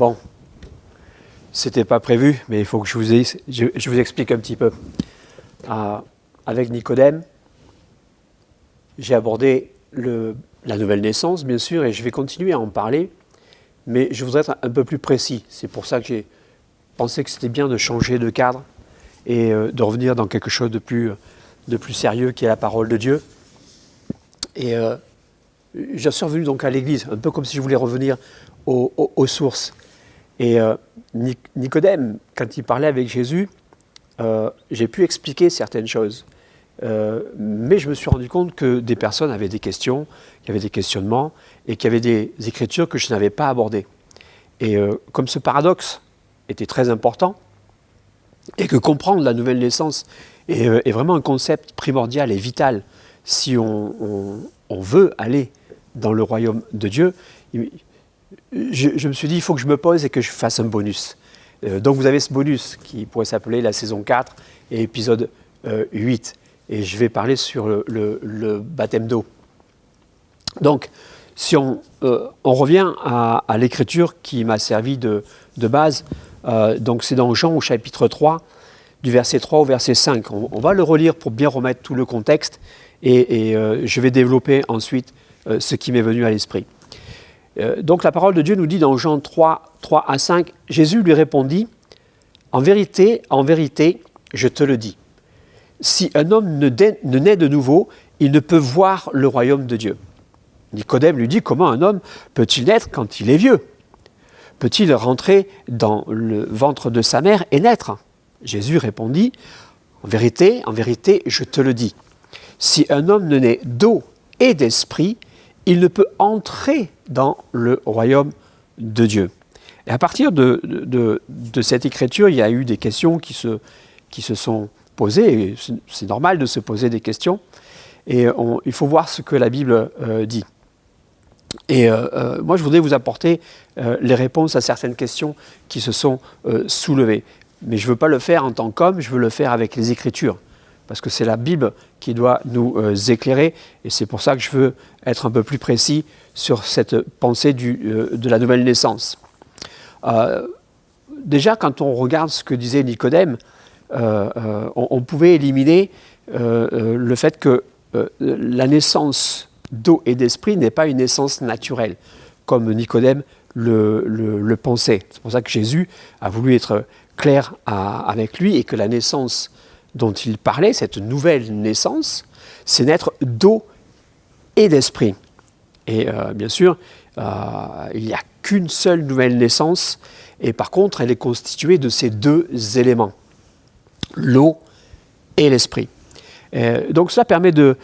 Bon, c'était pas prévu, mais il faut que je vous explique un petit peu. Avec Nicodème, j'ai abordé la nouvelle naissance, bien sûr, et je vais continuer à en parler, mais je voudrais être un peu plus précis. C'est pour ça que j'ai pensé que c'était bien de changer de cadre et de revenir dans quelque chose de plus sérieux, qui est la parole de Dieu. Et je suis revenu donc à l'église, un peu comme si je voulais revenir aux sources. Et Nicodème, quand il parlait avec Jésus, j'ai pu expliquer certaines choses. Mais je me suis rendu compte que des personnes avaient des questions, qu'il y avait des questionnements, et qu'il y avait des écritures que je n'avais pas abordées. Et comme ce paradoxe était très important, et que comprendre la nouvelle naissance est vraiment un concept primordial et vital si on veut aller dans le royaume de Dieu, je me suis dit, il faut que je me pose et que je fasse un bonus. Donc vous avez ce bonus qui pourrait s'appeler la saison 4 et épisode 8. Et je vais parler sur le baptême d'eau. Donc, si on revient à l'écriture qui m'a servi de base, donc c'est dans Jean au chapitre 3, du verset 3 au verset 5. On va le relire pour bien remettre tout le contexte et je vais développer ensuite ce qui m'est venu à l'esprit. Donc la parole de Dieu nous dit dans Jean 3, 3 à 5, Jésus lui répondit, en vérité, je te le dis, si un homme ne naît de nouveau, il ne peut voir le royaume de Dieu. Nicodème lui dit, comment un homme peut-il naître quand il est vieux? Peut-il rentrer dans le ventre de sa mère et naître? Jésus répondit, en vérité, je te le dis, si un homme ne naît d'eau et d'esprit, il ne peut entrer dans le royaume de Dieu. Et à partir de cette écriture, il y a eu des questions qui se sont posées, et c'est normal de se poser des questions, et il faut voir ce que la Bible dit. Et moi, je voudrais vous apporter les réponses à certaines questions qui se sont soulevées. Mais je ne veux pas le faire en tant qu'homme, je veux le faire avec les Écritures. Parce que c'est la Bible qui doit nous éclairer. Et c'est pour ça que je veux être un peu plus précis sur cette pensée de la nouvelle naissance. Déjà, quand on regarde ce que disait Nicodème, on pouvait éliminer le fait que la naissance d'eau et d'esprit n'est pas une naissance naturelle, comme Nicodème le pensait. C'est pour ça que Jésus a voulu être clair avec lui et que la naissance dont il parlait, cette nouvelle naissance, c'est naître d'eau et d'esprit. Et bien sûr, il n'y a qu'une seule nouvelle naissance, et par contre, elle est constituée de ces deux éléments, l'eau et l'esprit. Donc cela permet de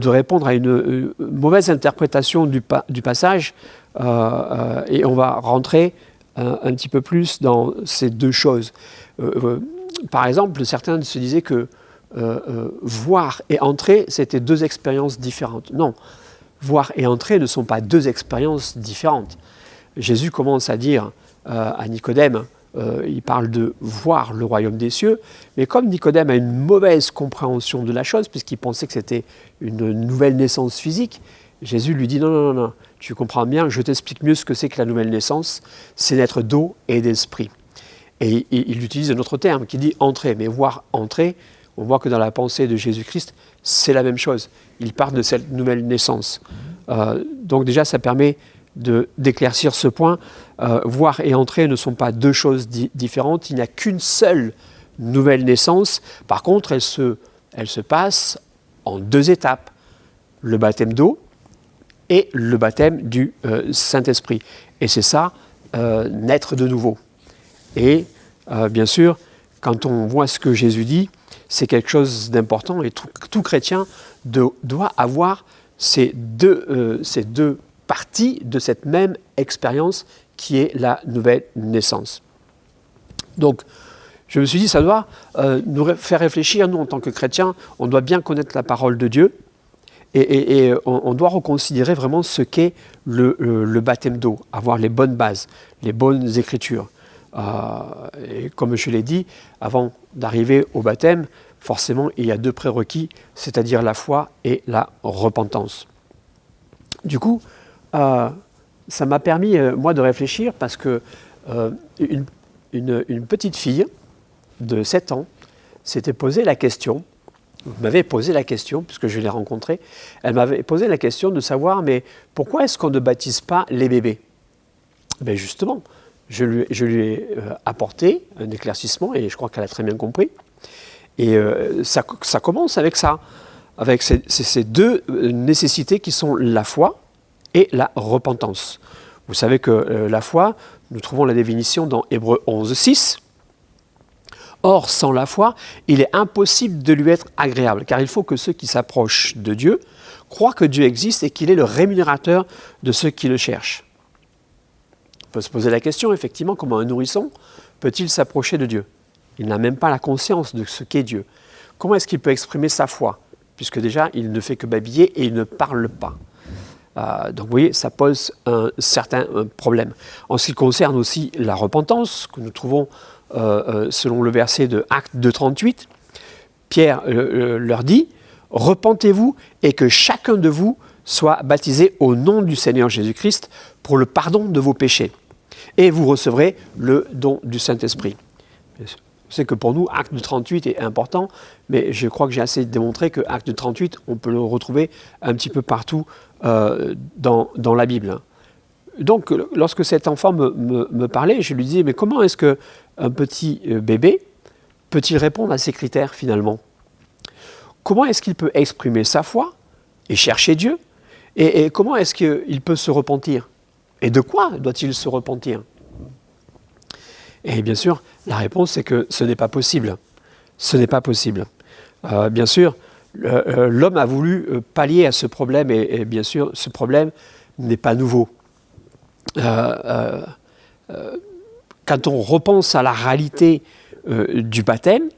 répondre à une mauvaise interprétation du passage, et on va rentrer un petit peu plus dans ces deux choses. Par exemple, certains se disaient que voir et entrer, c'était deux expériences différentes. Non, voir et entrer ne sont pas deux expériences différentes. Jésus commence à dire à Nicodème, il parle de voir le royaume des cieux, mais comme Nicodème a une mauvaise compréhension de la chose, puisqu'il pensait que c'était une nouvelle naissance physique, Jésus lui dit non, tu comprends bien, je t'explique mieux ce que c'est que la nouvelle naissance, c'est naître d'eau et d'esprit. Et il utilise un autre terme qui dit entrer, mais voir entrer, on voit que dans la pensée de Jésus-Christ, c'est la même chose. Il parle de cette nouvelle naissance. Donc déjà, ça permet d'éclaircir ce point. Voir et entrer ne sont pas deux choses différentes. Il n'y a qu'une seule nouvelle naissance. Par contre, elle se passe en deux étapes. Le baptême d'eau et le baptême du Saint-Esprit. Et c'est ça, naître de nouveau. Et bien sûr, quand on voit ce que Jésus dit, c'est quelque chose d'important et tout chrétien doit avoir ces deux parties de cette même expérience qui est la nouvelle naissance. Donc, je me suis dit, ça doit nous faire réfléchir, nous en tant que chrétiens, on doit bien connaître la parole de Dieu et on doit reconsidérer vraiment ce qu'est le baptême d'eau, avoir les bonnes bases, les bonnes écritures. Et comme je l'ai dit, avant d'arriver au baptême, forcément, il y a deux prérequis, c'est-à-dire la foi et la repentance. Du coup, ça m'a permis, moi, de réfléchir parce que une petite fille de 7 ans s'était posé la question, m'avait posé la question, puisque je l'ai rencontrée, elle m'avait posé la question de savoir, mais pourquoi est-ce qu'on ne baptise pas les bébés? Ben justement, je lui ai apporté un éclaircissement, et je crois qu'elle a très bien compris. Et ça commence avec ça, avec ces deux nécessités qui sont la foi et la repentance. Vous savez que la foi, nous trouvons la définition dans Hébreux 11:6. Or, sans la foi, il est impossible de lui être agréable, car il faut que ceux qui s'approchent de Dieu croient que Dieu existe et qu'il est le rémunérateur de ceux qui le cherchent. On peut se poser la question, effectivement, comment un nourrisson peut-il s'approcher de Dieu? Il n'a même pas la conscience de ce qu'est Dieu. Comment est-ce qu'il peut exprimer sa foi? Puisque déjà, il ne fait que babiller et il ne parle pas. Donc vous voyez, ça pose un certain problème. En ce qui concerne aussi la repentance, que nous trouvons selon le verset de Actes 2:38, Pierre leur dit « Repentez-vous et que chacun de vous soit baptisé au nom du Seigneur Jésus-Christ pour le pardon de vos péchés. Et vous recevrez le don du Saint-Esprit. » Je sais que pour nous, Acte 38 est important, mais je crois que j'ai assez démontré que Acte 38, on peut le retrouver un petit peu partout dans la Bible. Donc, lorsque cet enfant me parlait, je lui disais, mais comment est-ce qu'un petit bébé peut-il répondre à ces critères finalement? Comment est-ce qu'il peut exprimer sa foi et chercher Dieu? Et comment est-ce qu'il peut se repentir? Et de quoi doit-il se repentir? Et bien sûr, la réponse c'est que ce n'est pas possible. Ce n'est pas possible. Bien sûr, l'homme a voulu pallier à ce problème et bien sûr, ce problème n'est pas nouveau. Quand on repense à la réalité du baptême,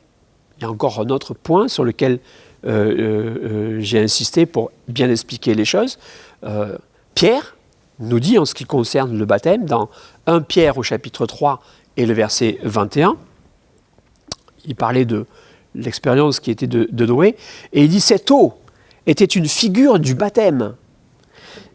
il y a encore un autre point sur lequel j'ai insisté pour bien expliquer les choses. Pierre nous dit en ce qui concerne le baptême, dans 1 Pierre au chapitre 3 et le verset 21, il parlait de l'expérience qui était de Noé, et il dit « Cette eau était une figure du baptême,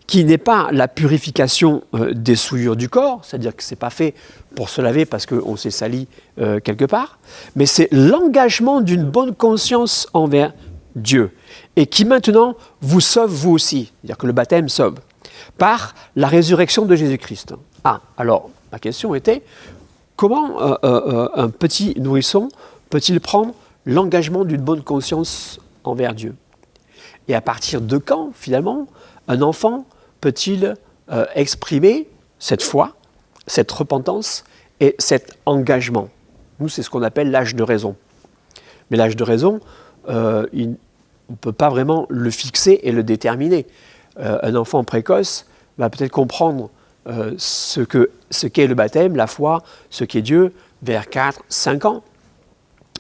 qui n'est pas la purification des souillures du corps, c'est-à-dire que ce n'est pas fait pour se laver parce qu'on s'est sali quelque part, mais c'est l'engagement d'une bonne conscience envers Dieu, et qui maintenant vous sauve vous aussi, c'est-à-dire que le baptême sauve, par la résurrection de Jésus-Christ. » Ah, alors, ma question était, comment un petit nourrisson peut-il prendre l'engagement d'une bonne conscience envers Dieu? Et à partir de quand, finalement, un enfant peut-il exprimer cette foi, cette repentance et cet engagement? Nous, c'est ce qu'on appelle l'âge de raison. Mais l'âge de raison, on ne peut pas vraiment le fixer et le déterminer. Un enfant précoce va peut-être comprendre ce qu'est le baptême, la foi, ce qu'est Dieu, vers 4-5 ans.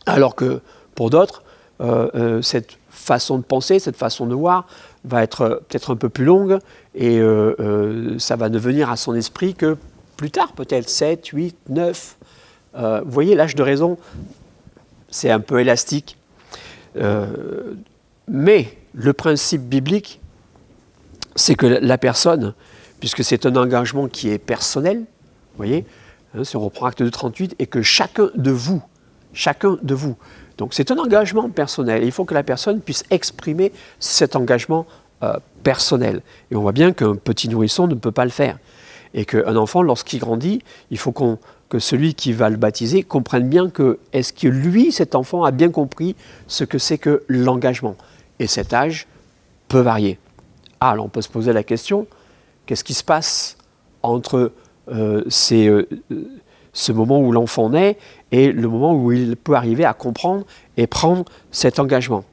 Alors que pour d'autres, cette façon de penser, cette façon de voir va être peut-être un peu plus longue et ça va ne venir à son esprit que plus tard, peut-être 7, 8, 9. Vous voyez, l'âge de raison, c'est un peu élastique. Mais le principe biblique, c'est que la personne, puisque c'est un engagement qui est personnel, vous voyez, hein, si on reprend Acte 2:38, et que chacun de vous, donc c'est un engagement personnel, il faut que la personne puisse exprimer cet engagement personnel. Et on voit bien qu'un petit nourrisson ne peut pas le faire. Et qu'un enfant, lorsqu'il grandit, il faut que celui qui va le baptiser comprenne bien que, est-ce que lui, cet enfant, a bien compris ce que c'est que l'engagement. Et cet âge peut varier. Ah, alors on peut se poser la question, qu'est-ce qui se passe entre ce moment où l'enfant naît et le moment où il peut arriver à comprendre et prendre cet engagement?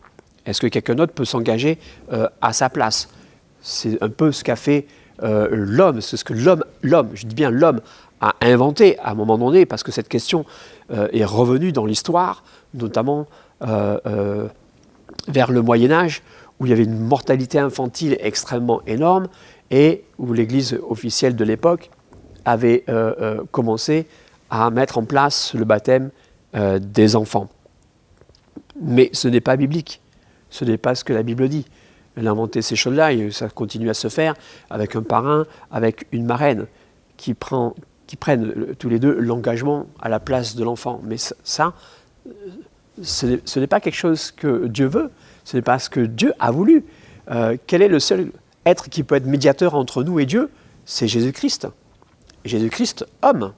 Est-ce que quelqu'un d'autre peut s'engager à sa place? C'est un peu ce qu'a fait l'homme, c'est ce que l'homme, je dis bien l'homme, a inventé à un moment donné, parce que cette question est revenue dans l'histoire, notamment vers le Moyen-Âge, où il y avait une mortalité infantile extrêmement énorme et où l'Église officielle de l'époque avait commencé à mettre en place le baptême des enfants. Mais ce n'est pas biblique, ce n'est pas ce que la Bible dit. Elle a inventé ces choses-là et ça continue à se faire avec un parrain, avec une marraine qui prend qui prennent tous les deux l'engagement à la place de l'enfant. Mais ça, ce n'est pas quelque chose que Dieu veut, ce n'est pas ce que Dieu a voulu. Quel est le seul être qui peut être médiateur entre nous et Dieu? C'est Jésus-Christ. Jésus-Christ, homme.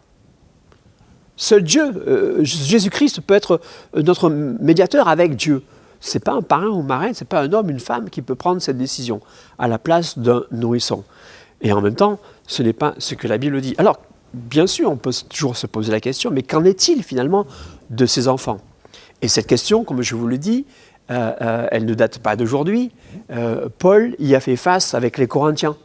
Seul Dieu, Jésus-Christ peut être notre médiateur avec Dieu. Ce n'est pas un parrain ou marraine, ce n'est pas un homme, une femme qui peut prendre cette décision à la place d'un nourrisson. Et en même temps, ce n'est pas ce que la Bible dit. Alors, bien sûr, on peut toujours se poser la question, mais qu'en est-il finalement de ces enfants? Et cette question, comme je vous le dis, elle ne date pas d'aujourd'hui. Paul y a fait face avec les Corinthiens.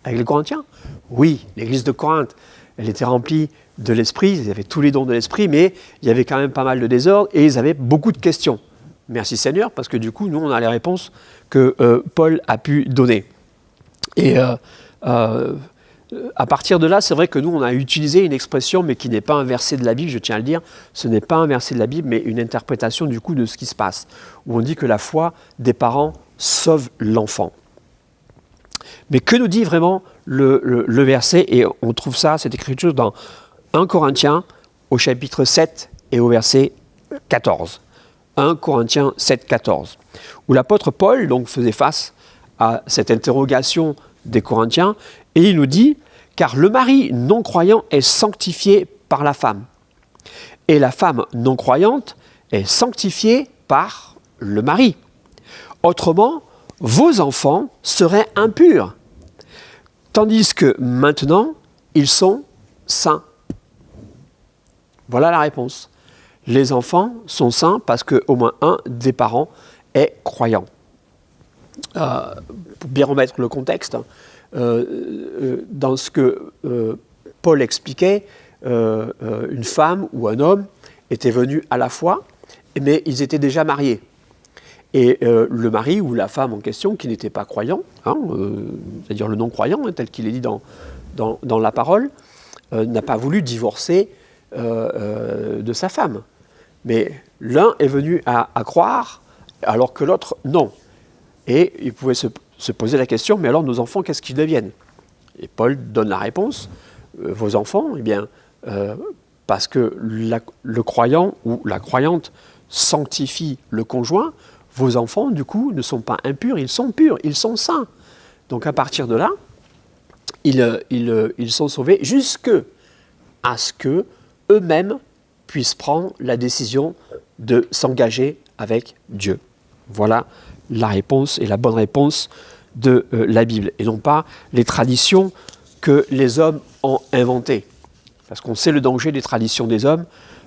Avec les Corinthiens? Oui, l'église de Corinthe, elle était remplie de l'esprit, ils avaient tous les dons de l'esprit, mais il y avait quand même pas mal de désordre et ils avaient beaucoup de questions. Merci Seigneur, parce que du coup, nous, on a les réponses que Paul a pu donner. Et à partir de là, c'est vrai que nous, on a utilisé une expression, mais qui n'est pas un verset de la Bible, je tiens à le dire, ce n'est pas un verset de la Bible, mais une interprétation du coup de ce qui se passe, où on dit que la foi des parents sauve l'enfant. Mais que nous dit vraiment le verset? Et on trouve ça, cette écriture, dans 1 Corinthiens, au chapitre 7 et au verset 14. 1 Corinthiens 7, 14. Où l'apôtre Paul donc, faisait face à cette interrogation des Corinthiens, et il nous dit « Car le mari non-croyant est sanctifié par la femme, et la femme non-croyante est sanctifiée par le mari. Autrement, vos enfants seraient impurs, tandis que maintenant, ils sont saints. » Voilà la réponse. Les enfants sont saints parce qu'au moins un des parents est croyant. Pour bien remettre le contexte, dans ce que Paul expliquait, une femme ou un homme était venu à la foi, mais ils étaient déjà mariés. Et le mari ou la femme en question, qui n'était pas croyant, c'est-à-dire le non-croyant, tel qu'il est dit dans la parole, n'a pas voulu divorcer de sa femme. Mais l'un est venu à croire, alors que l'autre, non. Et il pouvait se poser la question, mais alors nos enfants, qu'est-ce qu'ils deviennent? Et Paul donne la réponse, vos enfants, eh bien, parce que le croyant ou la croyante sanctifie le conjoint, vos enfants, du coup, ne sont pas impurs, ils sont purs, ils sont saints. Donc à partir de là, ils sont sauvés jusque à ce que eux-mêmes puissent prendre la décision de s'engager avec Dieu. Voilà la réponse et la bonne réponse de la Bible, et non pas les traditions que les hommes ont inventées. Parce qu'on sait le danger des traditions des hommes,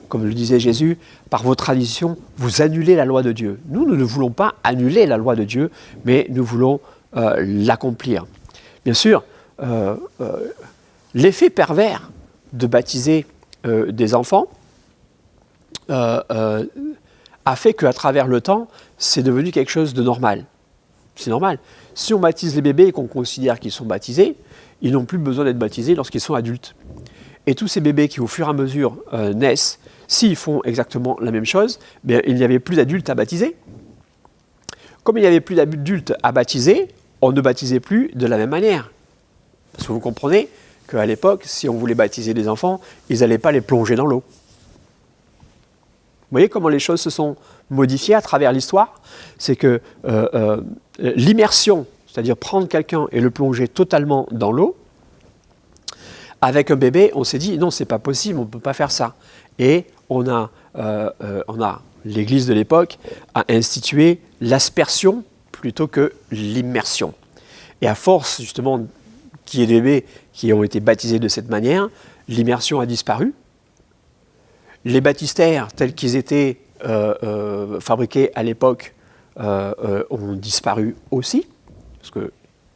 comme le disait Jésus, par vos traditions, vous annulez la loi de Dieu. Nous ne voulons pas annuler la loi de Dieu, mais nous voulons l'accomplir. Bien sûr, l'effet pervers de baptiser des enfants a fait qu'à travers le temps, c'est devenu quelque chose de normal. C'est normal. Si on baptise les bébés et qu'on considère qu'ils sont baptisés, ils n'ont plus besoin d'être baptisés lorsqu'ils sont adultes. Et tous ces bébés qui, au fur et à mesure, naissent, s'ils font exactement la même chose, bien, il n'y avait plus d'adultes à baptiser. Comme il n'y avait plus d'adultes à baptiser, on ne baptisait plus de la même manière. Parce que vous comprenez qu'à l'époque, si on voulait baptiser des enfants, ils n'allaient pas les plonger dans l'eau. Vous voyez comment les choses se sont modifiées à travers l'histoire? C'est que l'immersion, c'est-à-dire prendre quelqu'un et le plonger totalement dans l'eau, avec un bébé, on s'est dit non, c'est pas possible, on ne peut pas faire ça. Et on a l'Église de l'époque a institué l'aspersion plutôt que l'immersion. Et à force justement qu'il y ait des bébés qui ont été baptisés de cette manière, l'immersion a disparu. Les baptistères tels qu'ils étaient fabriqués à l'époque ont disparu aussi. Parce que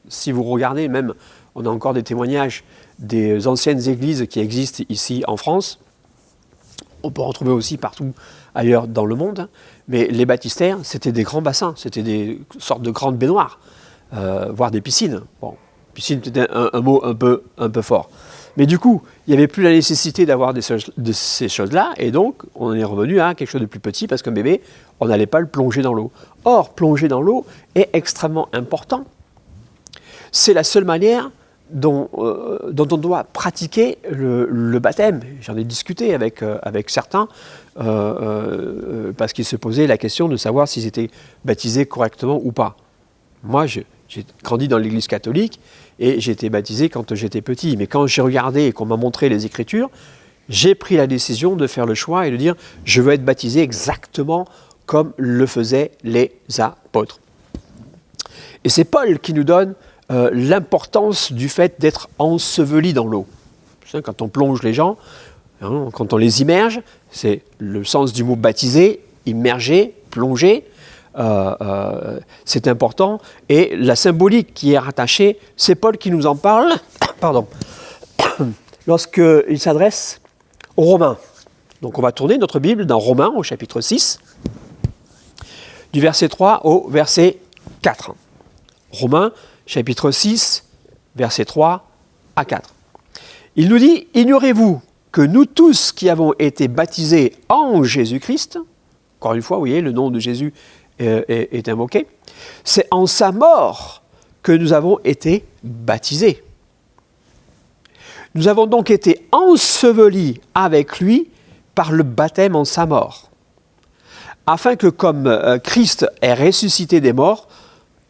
si vous regardez, même on a encore des témoignages des anciennes églises qui existent ici en France. On peut en trouver aussi partout ailleurs dans le monde. Mais les baptistères, c'était des grands bassins, c'était des sortes de grandes baignoires, voire des piscines. Bon, piscine, c'était un mot un peu fort. Mais du coup, il n'y avait plus la nécessité d'avoir de ces choses-là, et donc on est revenu à quelque chose de plus petit, parce qu'un bébé, on n'allait pas le plonger dans l'eau. Or, plonger dans l'eau est extrêmement important. C'est la seule manière dont on doit pratiquer le baptême. J'en ai discuté avec certains, parce qu'ils se posaient la question de savoir s'ils étaient baptisés correctement ou pas. Moi, j'ai grandi dans l'Église catholique et j'ai été baptisé quand j'étais petit. Mais quand j'ai regardé et qu'on m'a montré les Écritures, j'ai pris la décision de faire le choix et de dire « je veux être baptisé exactement comme le faisaient les apôtres ». Et c'est Paul qui nous donne l'importance du fait d'être enseveli dans l'eau. Quand on plonge les gens, quand on les immerge, c'est le sens du mot baptisé, immerger, plonger, c'est important. Et la symbolique qui est rattachée, c'est Paul qui nous en parle, pardon, lorsqu'il s'adresse aux Romains. Donc on va tourner notre Bible dans Romains au chapitre 6, du verset 3 au verset 4. Romains, chapitre 6, verset 3 à 4. Il nous dit « Ignorez-vous que nous tous qui avons été baptisés en Jésus-Christ », encore une fois, vous voyez, le nom de Jésus est invoqué, c'est en sa mort que nous avons été baptisés. Nous avons donc été ensevelis avec lui par le baptême en sa mort, afin que comme Christ est ressuscité des morts,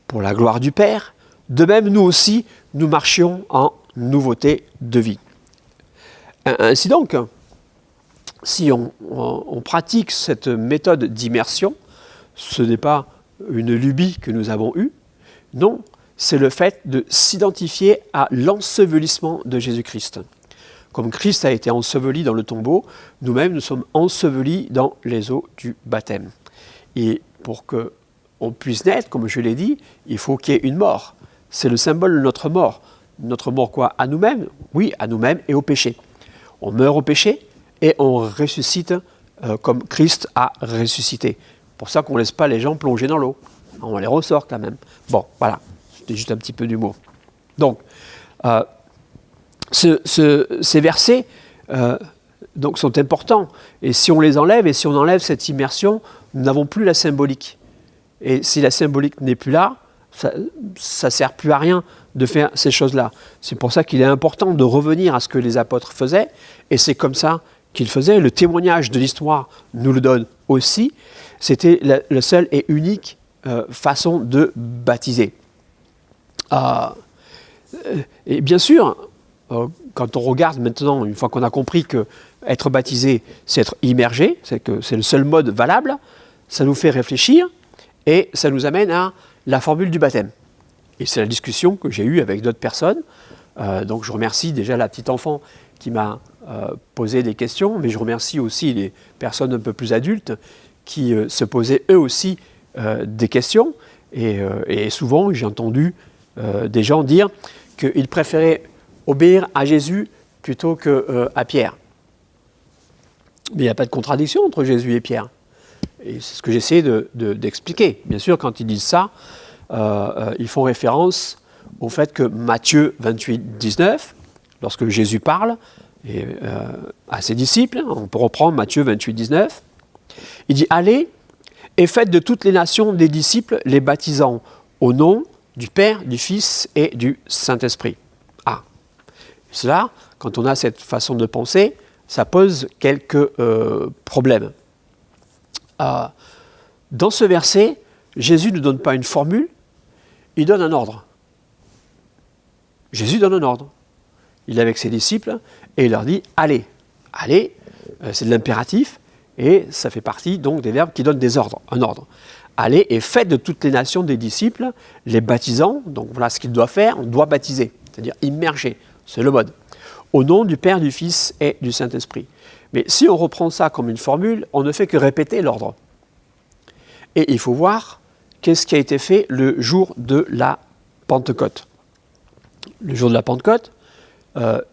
pour la gloire du Père, de même nous aussi, nous marchions en nouveauté de vie. Ainsi donc, si on pratique cette méthode d'immersion, ce n'est pas une lubie que nous avons eue, non, c'est le fait de s'identifier à l'ensevelissement de Jésus-Christ. Comme Christ a été enseveli dans le tombeau, nous-mêmes nous sommes ensevelis dans les eaux du baptême. Et pour qu'on puisse naître, comme je l'ai dit, il faut qu'il y ait une mort. C'est le symbole de notre mort. Notre mort quoi? À nous-mêmes? Oui, à nous-mêmes et au péché. On meurt au péché et on ressuscite comme Christ a ressuscité. C'est pour ça qu'on ne laisse pas les gens plonger dans l'eau. On les ressort quand même. Bon, voilà. C'était juste un petit peu d'humour. Donc, ces versets donc sont importants. Et si on les enlève, et si on enlève cette immersion, nous n'avons plus la symbolique. Et si la symbolique n'est plus là, ça ne sert plus à rien de faire ces choses-là. C'est pour ça qu'il est important de revenir à ce que les apôtres faisaient, et c'est comme ça qu'ils faisaient. Le témoignage de l'histoire nous le donne aussi. C'était la seule et unique façon de baptiser. Et bien sûr, quand on regarde maintenant, une fois qu'on a compris que être baptisé, c'est être immergé, c'est que c'est le seul mode valable, ça nous fait réfléchir et ça nous amène à la formule du baptême. Et c'est la discussion que j'ai eue avec d'autres personnes. Donc je remercie déjà la petite enfant qui m'a posé des questions, mais je remercie aussi les personnes un peu plus adultes qui se posaient eux aussi des questions. Et souvent, j'ai entendu des gens dire qu'ils préféraient obéir à Jésus plutôt qu'à Pierre. Mais il n'y a pas de contradiction entre Jésus et Pierre. Et c'est ce que j'essaie d'expliquer. Bien sûr, quand ils disent ça, ils font référence au fait que Matthieu 28, 19, lorsque Jésus parle à ses disciples, on peut reprendre Matthieu 28, 19, il dit « Allez et faites de toutes les nations des disciples, les baptisant au nom du Père, du Fils et du Saint-Esprit. » Ah, cela, quand on a cette façon de penser, ça pose quelques problèmes. Dans ce verset, Jésus ne donne pas une formule, il donne un ordre. Jésus donne un ordre. Il est avec ses disciples et il leur dit « Allez ». « Allez », c'est de l'impératif et ça fait partie donc des verbes qui donnent des ordres, un ordre. « Allez et faites de toutes les nations des disciples, les baptisant », donc voilà ce qu'il doit faire, on doit baptiser, c'est-à-dire immerger, c'est le mode, au nom du Père, du Fils et du Saint-Esprit. Mais si on reprend ça comme une formule, on ne fait que répéter l'ordre. Et il faut voir qu'est-ce qui a été fait le jour de la Pentecôte. Le jour de la Pentecôte,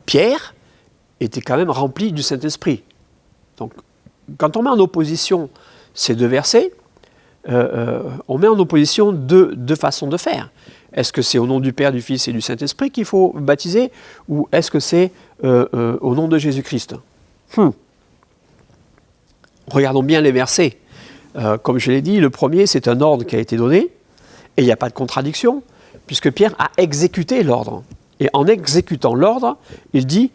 Pierre était quand même rempli du Saint-Esprit. Donc, quand on met en opposition ces deux versets, on met en opposition deux façons de faire. Est-ce que c'est au nom du Père, du Fils et du Saint-Esprit qu'il faut baptiser, ou est-ce que c'est au nom de Jésus-Christ? Regardons bien les versets. Comme je l'ai dit, le premier, c'est un ordre qui a été donné, et il n'y a pas de contradiction, puisque Pierre a exécuté l'ordre. Et en exécutant l'ordre, il dit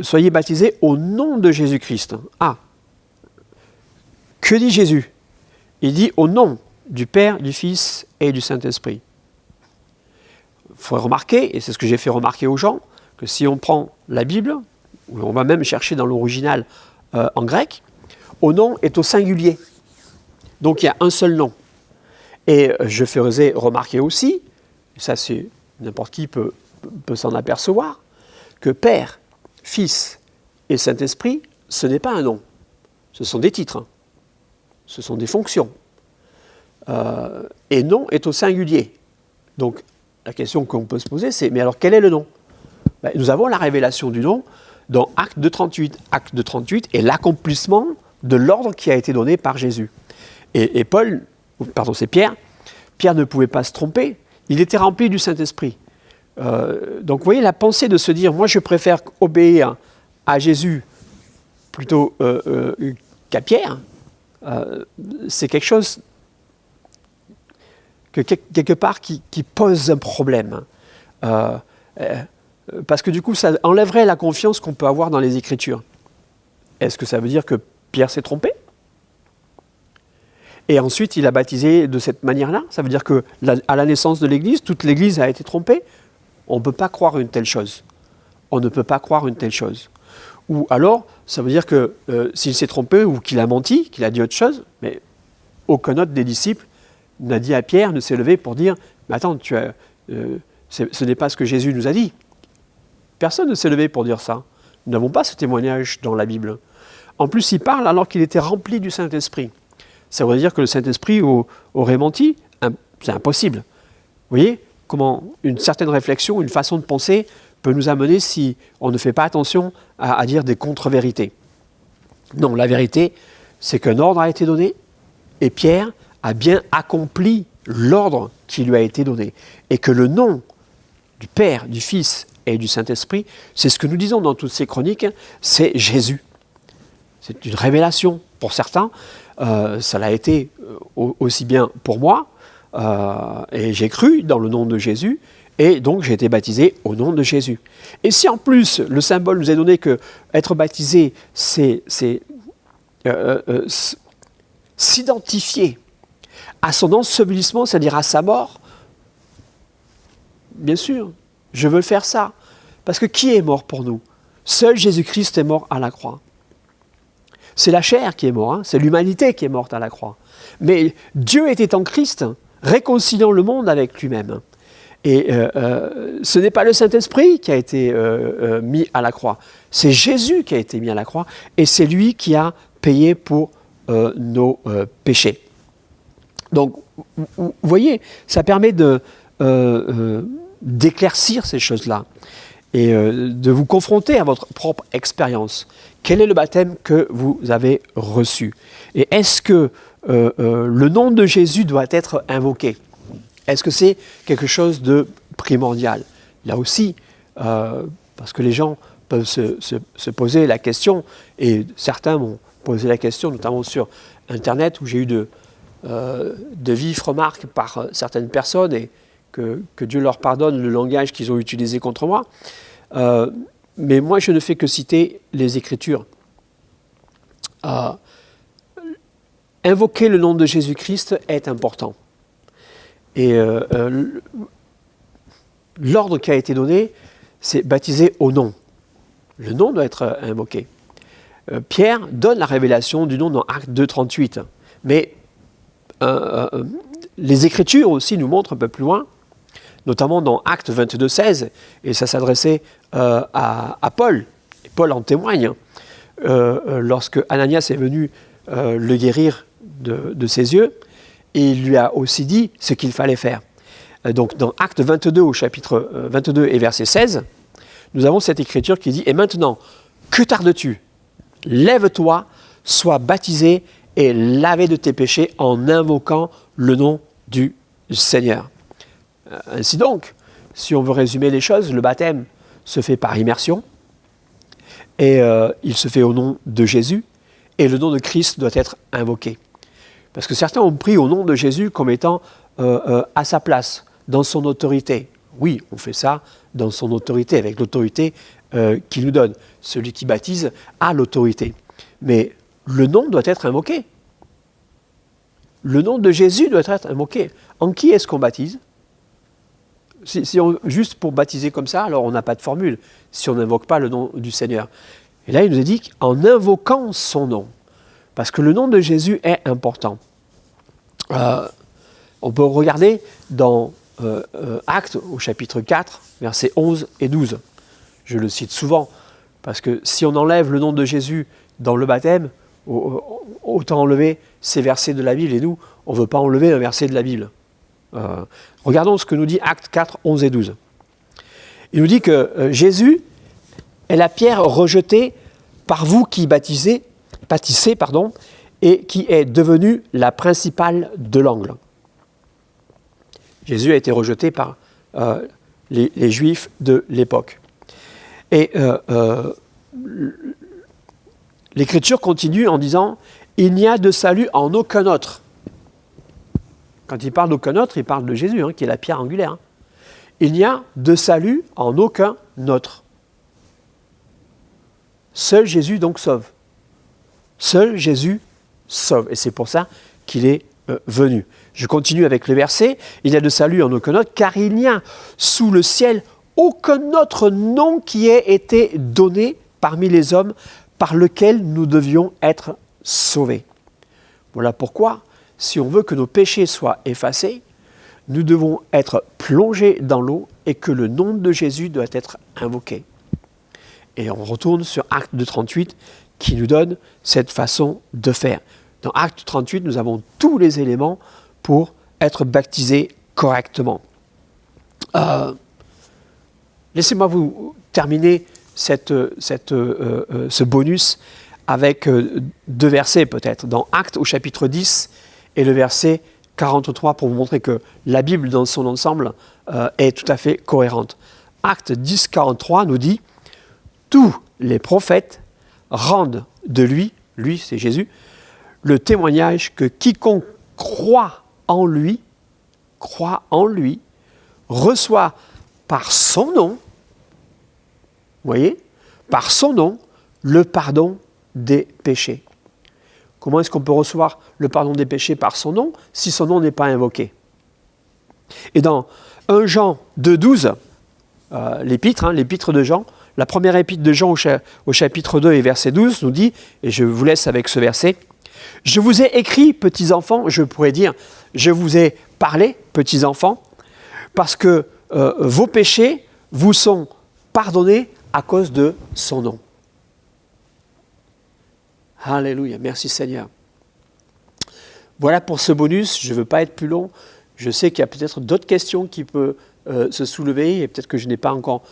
soyez baptisés au nom de Jésus-Christ. Ah, que dit Jésus? Il dit au nom du Père, du Fils et du Saint-Esprit. Il faut remarquer, et c'est ce que j'ai fait remarquer aux gens, que si on prend la Bible, on va même chercher dans l'original en grec, au nom est au singulier. Donc il y a un seul nom. Et je faisais remarquer aussi, ça c'est n'importe qui peut s'en apercevoir, que Père, Fils et Saint-Esprit, ce n'est pas un nom. Ce sont des titres. Ce sont des fonctions. Et nom est au singulier. Donc la question qu'on peut se poser, c'est, mais alors quel est le nom? Nous avons la révélation du nom dans Acte 2.38. Acte 2.38 est l'accomplissement de l'ordre qui a été donné par Jésus. Et c'est Pierre. Pierre ne pouvait pas se tromper. Il était rempli du Saint-Esprit. Donc vous voyez la pensée de se dire, moi je préfère obéir à Jésus plutôt qu'à Pierre, c'est quelque chose que quelque part qui pose un problème. Parce que du coup, ça enlèverait la confiance qu'on peut avoir dans les Écritures. Est-ce que ça veut dire que Pierre s'est trompé? Et ensuite, il a baptisé de cette manière-là? Ça veut dire qu'à la naissance de l'Église, toute l'Église a été trompée? On ne peut pas croire une telle chose. On ne peut pas croire une telle chose. Ou alors, ça veut dire que s'il s'est trompé ou qu'il a menti, qu'il a dit autre chose, mais aucun autre des disciples n'a dit à Pierre, ne s'est levé pour dire « Mais attends, ce n'est pas ce que Jésus nous a dit. » Personne ne s'est levé pour dire ça. Nous n'avons pas ce témoignage dans la Bible. En plus, il parle alors qu'il était rempli du Saint-Esprit. Ça veut dire que le Saint-Esprit aurait menti? C'est impossible. Vous voyez comment une certaine réflexion, une façon de penser peut nous amener si on ne fait pas attention à dire des contre-vérités. Non, la vérité, c'est qu'un ordre a été donné et Pierre a bien accompli l'ordre qui lui a été donné. Et que le nom du Père, du Fils et du Saint-Esprit, c'est ce que nous disons dans toutes ces chroniques, c'est Jésus. C'est une révélation pour certains. Ça l'a été aussi bien pour moi. Et j'ai cru dans le nom de Jésus. Et donc j'ai été baptisé au nom de Jésus. Et si en plus le symbole nous est donné que être baptisé, c'est s'identifier à son ensevelissement, c'est-à-dire à sa mort, bien sûr, je veux faire ça. Parce que qui est mort pour nous? Seul Jésus-Christ est mort à la croix. C'est la chair qui est morte, c'est l'humanité qui est morte à la croix. Mais Dieu était en Christ, réconciliant le monde avec lui-même. Et ce n'est pas le Saint-Esprit qui a été mis à la croix, c'est Jésus qui a été mis à la croix, et c'est lui qui a payé pour nos péchés. Donc, vous voyez, ça permet d'éclaircir ces choses-là et de vous confronter à votre propre expérience. Quel est le baptême que vous avez reçu? Et est-ce que le nom de Jésus doit être invoqué? Est-ce que c'est quelque chose de primordial? Là aussi, parce que les gens peuvent se poser la question, et certains m'ont posé la question, notamment sur Internet, où j'ai eu de vives remarques par certaines personnes, et que Dieu leur pardonne le langage qu'ils ont utilisé contre moi. Mais moi, je ne fais que citer les Écritures. Invoquer le nom de Jésus-Christ est important. Et l'ordre qui a été donné, c'est baptiser au nom. Le nom doit être invoqué. Pierre donne la révélation du nom dans Acte 2.38. Mais les Écritures aussi nous montrent un peu plus loin, notamment dans Acte 22.16, et ça s'adressait à Paul, et Paul en témoigne, lorsque Ananias est venu le guérir de ses yeux, et il lui a aussi dit ce qu'il fallait faire. Donc dans Acte 22 au chapitre 22 et verset 16, nous avons cette écriture qui dit « Et maintenant, que tardes-tu? Lève-toi, sois baptisé et lavé de tes péchés en invoquant le nom du Seigneur. » Ainsi donc, si on veut résumer les choses, le baptême se fait par immersion et il se fait au nom de Jésus et le nom de Christ doit être invoqué. Parce que certains ont pris au nom de Jésus comme étant à sa place, dans son autorité. Oui, on fait ça dans son autorité, avec l'autorité qu'il nous donne. Celui qui baptise a l'autorité. Mais le nom doit être invoqué. Le nom de Jésus doit être invoqué. En qui est-ce qu'on baptise ? Juste pour baptiser comme ça, alors on n'a pas de formule, si on n'invoque pas le nom du Seigneur. Et là, il nous a dit en invoquant son nom. Parce que le nom de Jésus est important. On peut regarder dans Actes, au chapitre 4, versets 11 et 12. Je le cite souvent, parce que si on enlève le nom de Jésus dans le baptême, autant enlever ces versets de la Bible, et nous, on ne veut pas enlever un verset de la Bible. Regardons ce que nous dit Actes 4, 11 et 12. Il nous dit que Jésus est la pierre rejetée par vous qui bâtissez, et qui est devenue la principale de l'angle. Jésus a été rejeté par les Juifs de l'époque. Et l'Écriture continue en disant « Il n'y a de salut en aucun autre ». Quand il parle d'aucun autre, il parle de Jésus, qui est la pierre angulaire. Il n'y a de salut en aucun autre. Seul Jésus donc sauve. Seul Jésus sauve. Et c'est pour ça qu'il est venu. Je continue avec le verset. Il n'y a de salut en aucun autre, car il n'y a sous le ciel aucun autre nom qui ait été donné parmi les hommes par lequel nous devions être sauvés. Voilà pourquoi, si on veut que nos péchés soient effacés, nous devons être plongés dans l'eau et que le nom de Jésus doit être invoqué. Et on retourne sur Acte 38 qui nous donne cette façon de faire. Dans Acte 38, nous avons tous les éléments pour être baptisés correctement. Laissez-moi vous terminer ce bonus avec deux versets peut-être. Dans Acte au chapitre 10 et le verset 43 pour vous montrer que la Bible dans son ensemble est tout à fait cohérente. Acte 10, 43 nous dit « Tous les prophètes rendent de lui c'est Jésus, le témoignage que quiconque croit en lui, reçoit par son nom, vous voyez, par son nom, le pardon des péchés. » Comment est-ce qu'on peut recevoir le pardon des péchés par son nom si son nom n'est pas invoqué? Et dans 1 Jean 2,12, l'épître de Jean, la première épître de Jean au chapitre 2 et verset 12 nous dit, et je vous laisse avec ce verset, « Je vous ai écrit, petits enfants, je pourrais dire, je vous ai parlé, petits enfants, parce que vos péchés vous sont pardonnés à cause de son nom. » Alléluia, merci Seigneur. Voilà pour ce bonus, je ne veux pas être plus long. Je sais qu'il y a peut-être d'autres questions qui peuvent se soulever et peut-être que je n'ai pas encore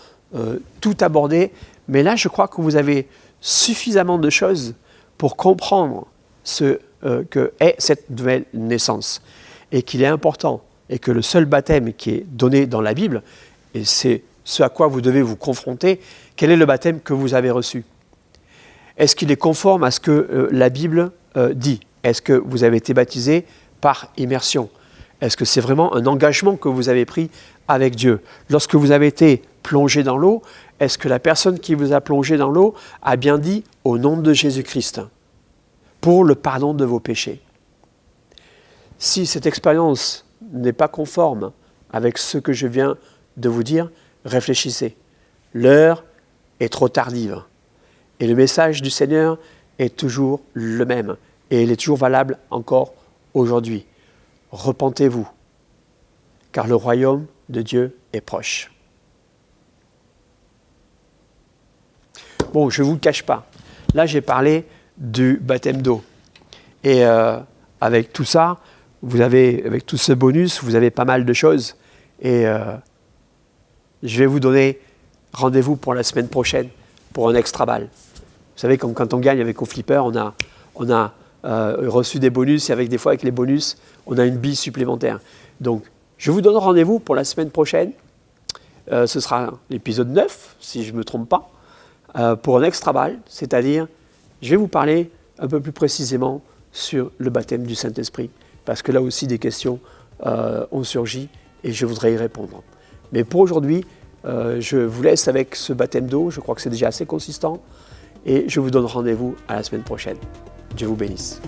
tout abordé. Mais là, je crois que vous avez suffisamment de choses pour comprendre ce que est cette nouvelle naissance. Et qu'il est important et que le seul baptême qui est donné dans la Bible, et c'est ce à quoi vous devez vous confronter, quel est le baptême que vous avez reçu? Est-ce qu'il est conforme à ce que la Bible dit? Est-ce que vous avez été baptisé par immersion? Est-ce que c'est vraiment un engagement que vous avez pris avec Dieu? Lorsque vous avez été plongé dans l'eau, est-ce que la personne qui vous a plongé dans l'eau a bien dit « au nom de Jésus-Christ » pour le pardon de vos péchés? Si cette expérience n'est pas conforme avec ce que je viens de vous dire, réfléchissez. L'heure est trop tardive. Et le message du Seigneur est toujours le même. Et il est toujours valable encore aujourd'hui. Repentez-vous, car le royaume de Dieu est proche. Bon, je ne vous le cache pas. Là, j'ai parlé du baptême d'eau. Et avec tout ça, avec tout ce bonus, vous avez pas mal de choses. Et je vais vous donner rendez-vous pour la semaine prochaine pour un extra ball. Vous savez, comme quand on gagne avec au flipper, on a reçu des bonus, et des fois avec les bonus, on a une bille supplémentaire. Donc, je vous donne rendez-vous pour la semaine prochaine. Ce sera l'épisode 9, si je ne me trompe pas, pour un extra ball, c'est-à-dire, je vais vous parler un peu plus précisément sur le baptême du Saint-Esprit, parce que là aussi des questions ont surgi et je voudrais y répondre. Mais pour aujourd'hui, je vous laisse avec ce baptême d'eau. Je crois que c'est déjà assez consistant. Et je vous donne rendez-vous à la semaine prochaine. Dieu vous bénisse.